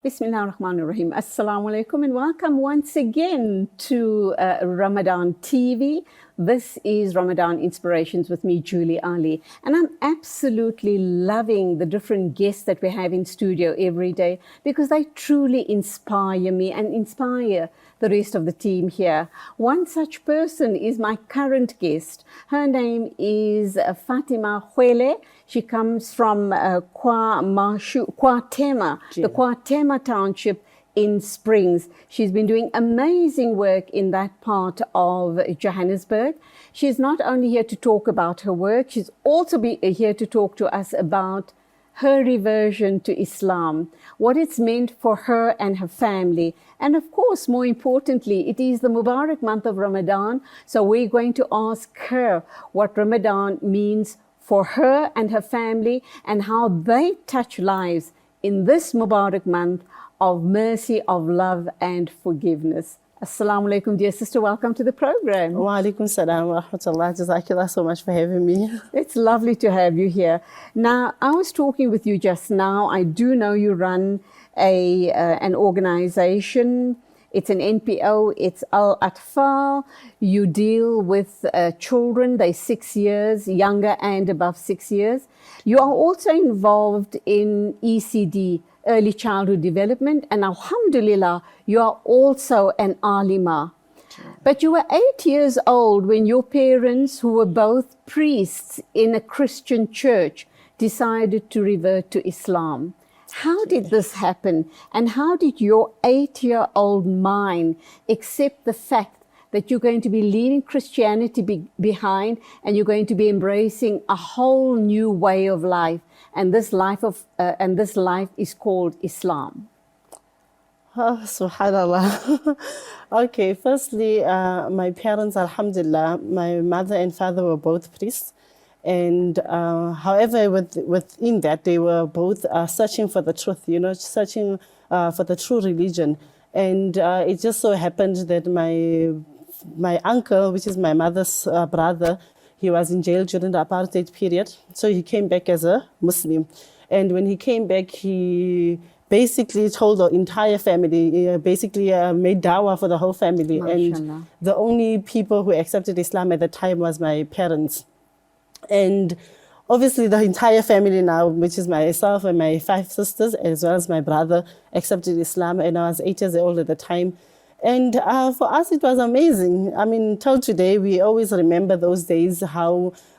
Bismillahirrahmanirrahim. Assalamu alaikum and welcome once again to Ramadan TV. This is Ramadhan Inspirations with me, Julie Ali. And I'm absolutely loving the different guests that we have in studio every day because they truly inspire me and inspire the rest of the team here. One such person is my current guest. Her name is Fatima Khoele. She comes from Khoele, the Khoele township in Springs. She's been doing amazing work in that part of Johannesburg. She's not only here to talk about her work, she's also here to talk to us about her reversion to Islam, what it's meant for her and her family. And of course, more importantly, it is the Mubarak month of Ramadan. So we're going to ask her what Ramadan means for her and her family and how they touch lives in this Mubarak month of mercy, of love and forgiveness. Assalamu alaikum, dear sister. Welcome to the program. Wa alaikum salam wa rahmatullah. Jazakallah so much for having me. It's lovely to have you here. Now, I was talking with you just now. I do know you run an organization. It's an NPO. It's Atfaal. You deal with children. They're 6 years, younger and above 6 years. You are also involved in ECD, Early Childhood Development, and alhamdulillah, you are also an alima. But you were 8 years old when your parents, who were both priests in a Christian church, decided to revert to Islam. How did this happen? And how did your 8-year-old mind accept the fact that you're going to be leaving Christianity behind and you're going to be embracing a whole new way of life? And this life is called Islam. Oh, subhanallah. Okay, firstly, my parents, alhamdulillah, my mother and father were both priests. And however, within that, they were both searching for the truth, searching for the true religion. And it just so happened that my uncle, which is my mother's brother, he was in jail during the apartheid period. So he came back as a Muslim. And when he came back, he basically told the entire family, made dawah for the whole family. MashaAllah. And the only people who accepted Islam at the time was my parents. And obviously the entire family now, which is myself and my 5 sisters, as well as my brother, accepted Islam. And I was 8 years old at the time. And for us, it was amazing. I mean, till today, we always remember those days,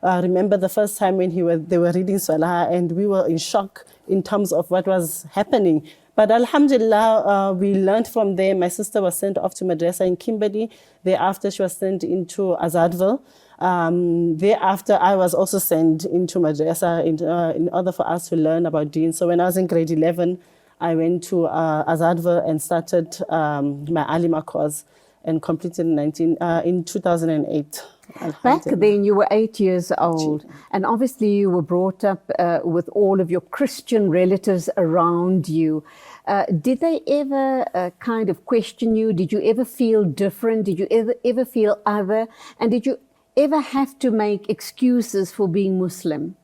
remember the first time when they were reading Salah, and we were in shock in terms of what was happening. But alhamdulillah, we learned from there. My sister was sent off to madrasa in Kimberley. Thereafter, she was sent into Azadville. Thereafter, I was also sent into madrasa in order for us to learn about deen. So when I was in grade 11, I went to Azadville and started my alima course and completed in 2008. Back then, you were 8 years old, and obviously you were brought up with all of your Christian relatives around you. Did they ever kind of question you? Did you ever feel different? Did you ever feel other? And did you ever have to make excuses for being Muslim?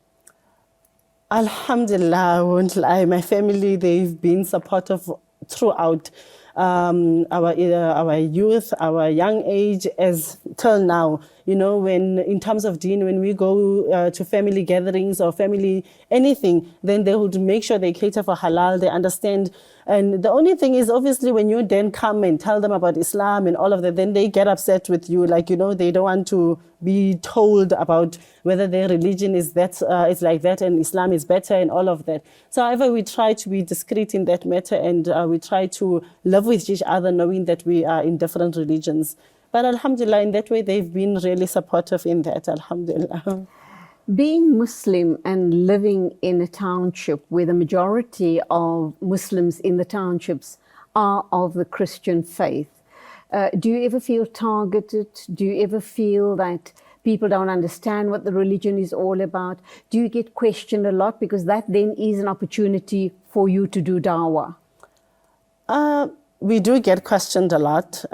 Alhamdulillah, I won't lie. My family, they've been supportive throughout our youth, our young age, as till now. When in terms of deen, when we go to family gatherings or family anything, then they would make sure they cater for halal, they understand. And the only thing is, obviously, when you then come and tell them about Islam and all of that, then they get upset with you. Like, they don't want to be told about whether their religion is it's like that and Islam is better and all of that. So, however, we try to be discreet in that matter, and we try to live with each other, knowing that we are in different religions. But alhamdulillah, in that way, they've been really supportive in that, alhamdulillah. Being Muslim and living in a township where the majority of Muslims in the townships are of the Christian faith, do you ever feel targeted? Do you ever feel that people don't understand what the religion is all about? Do you get questioned a lot? Because that then is an opportunity for you to do dawah. We do get questioned a lot.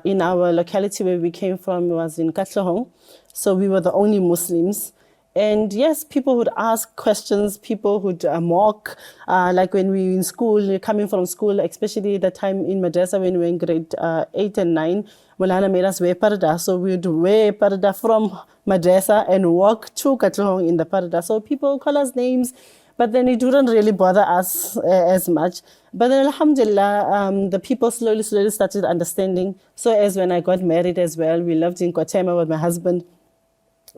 In our locality where we came from was in Katlehong. So we were the only Muslims. And yes, people would ask questions, people would mock, like when we were in school, coming from school, especially the time in madrasa when we were in grade 8 and 9, Mulana made us wear parda. So we would wear parda from madrasa and walk to Katlehong in the parda. So people call us names, but then it wouldn't really bother us as much. But then alhamdulillah, the people slowly started understanding. So as when I got married as well, we lived in Kotema with my husband.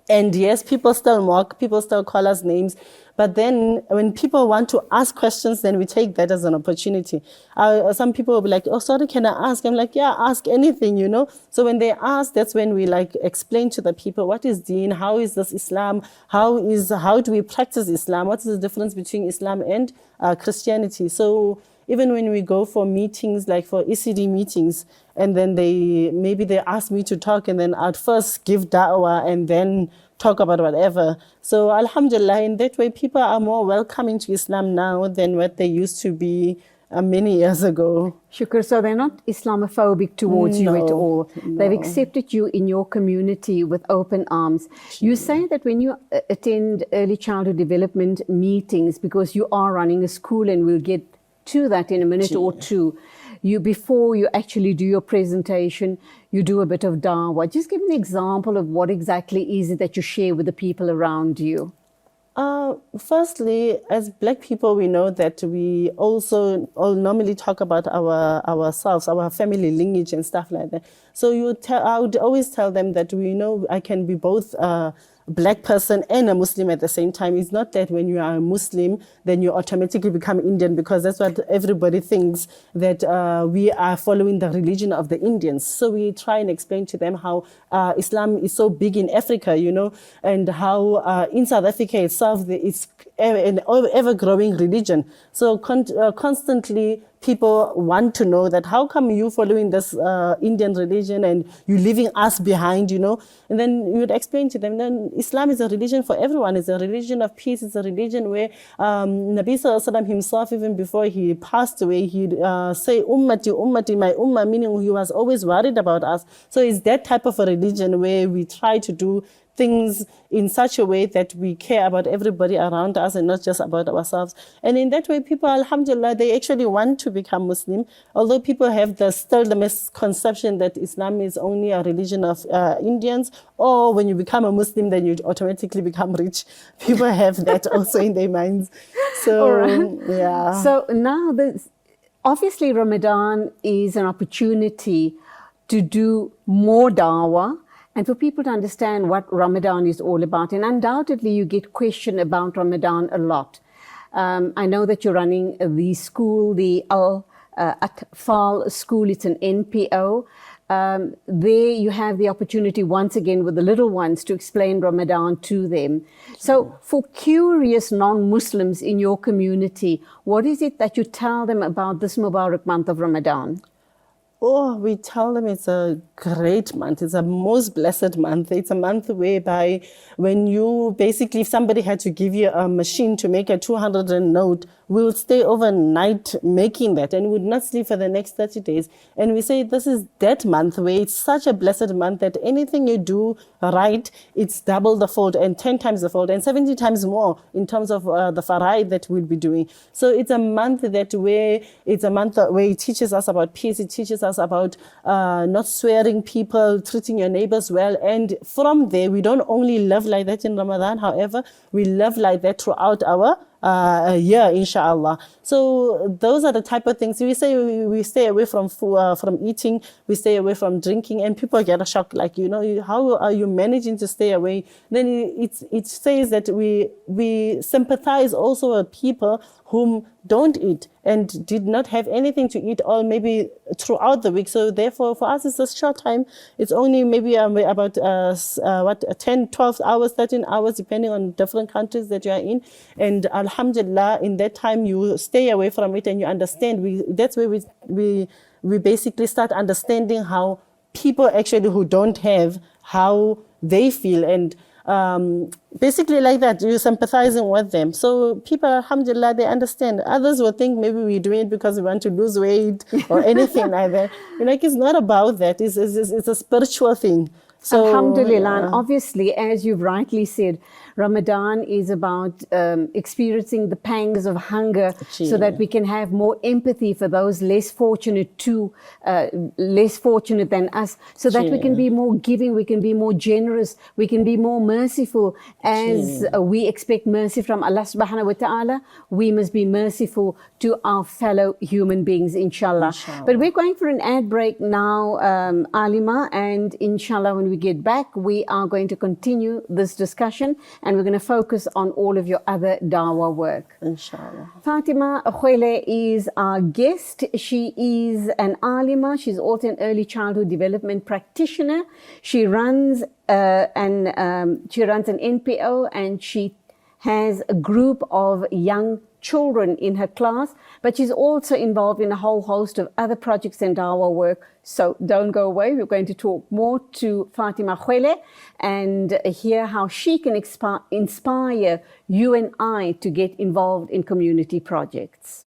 And yes, people still mock, people still call us names. But then when people want to ask questions, then we take that as an opportunity. Some people will be like, oh, sorry, can I ask? I'm like, yeah, ask anything, you know. So when they ask, that's when we like explain to the people, what is deen? How is this Islam? How do we practice Islam? What is the difference between Islam and Christianity? So even when we go for meetings, like for ECD meetings, and then maybe they ask me to talk, and then I'd first give da'wah and then talk about whatever. So alhamdulillah, in that way, people are more welcoming to Islam now than what they used to be many years ago. Shukr, so they're not Islamophobic towards you at all. No. They've accepted you in your community with open arms. You say that when you attend early childhood development meetings, because you are running a school, and we'll get to that in a minute or two, before you actually do your presentation, you do a bit of dawah. Just give an example of what exactly is it that you share with the people around you. Firstly, as Black people, we know that we also all normally talk about ourselves, our family lineage and stuff like that. So I would always tell them that we know I can be both Black person and a Muslim at the same time. It's not that when you are a Muslim, then you automatically become Indian, because that's what everybody thinks, that we are following the religion of the Indians. So we try and explain to them how Islam is so big in Africa, you know, and how in South Africa itself, it's an ever-growing religion. So constantly people want to know that how come you following this Indian religion and you leaving us behind, you know? And then you would explain to them, then Islam is a religion for everyone. It's a religion of peace. It's a religion where Nabi Sallallahu Alaihi Wasallam himself, even before he passed away, he'd say, Ummati, Ummati, my Ummah, meaning he was always worried about us. So it's that type of a religion where we try to do things in such a way that we care about everybody around us and not just about ourselves. And in that way, people, alhamdulillah, they actually want to become Muslim, although people have still the misconception that Islam is only a religion of Indians, or when you become a Muslim, then you automatically become rich. People have that also in their minds. So, right. Yeah. So now, obviously, Ramadan is an opportunity to do more dawah, and for people to understand what Ramadan is all about. And undoubtedly, you get questioned about Ramadan a lot. I know that you're running the school, the Atfaal school. It's an NPO. There you have the opportunity once again with the little ones to explain Ramadan to them. So for curious non-Muslims in your community, what is it that you tell them about this Mubarak month of Ramadan? Oh, we tell them it's a great month. It's a most blessed month. It's a month whereby when you basically, if somebody had to give you a machine to make a 200 rand note, we'll stay overnight making that and would not sleep for the next 30 days. And we say this is that month where it's such a blessed month that anything you do right, it's double the fold and 10 times the fold and 70 times more in terms of the faraid that we'll be doing. So it's a month where it teaches us about peace. It teaches us about not swearing people, treating your neighbors well. And from there, we don't only live like that in Ramadan. However, we live like that throughout our year, inshallah. So those are the type of things we say. We stay away from eating, we stay away from drinking, and people get a shock, like, you know, how are you managing to stay away? Then it says that we sympathize also with people whom don't eat and did not have anything to eat all maybe throughout the week. So therefore, for us, it's a short time. It's only maybe about 10, 12 hours, 13 hours, depending on different countries that you are in. And alhamdulillah, in that time, you stay away from it and you understand. That's where we basically start understanding how people actually who don't have, how they feel, and basically like that, you're sympathizing with them. So people, alhamdulillah, they understand. Others will think maybe we're doing it because we want to lose weight or anything like that. Like, it's not about that. It's a spiritual thing. So, Alhamdulillah. And yeah. obviously, as you've rightly said, Ramadan is about experiencing the pangs of hunger so that we can have more empathy for those less fortunate than us, so that we can be more giving, we can be more generous, we can be more merciful. As we expect mercy from Allah subhanahu wa ta'ala, we must be merciful to our fellow human beings, inshallah. But we're going for an ad break now, Alima, and inshallah when we get back, we are going to continue this discussion and we're going to focus on all of your other dawah work. Inshallah. Fatima Khoele is our guest. She is an alima. She's also an early childhood development practitioner. She runs an NPO, and she has a group of young children in her class, but she's also involved in a whole host of other projects and dawah work. So don't go away. We're going to talk more to Fatima Khoele and hear how she can inspire you and I to get involved in community projects.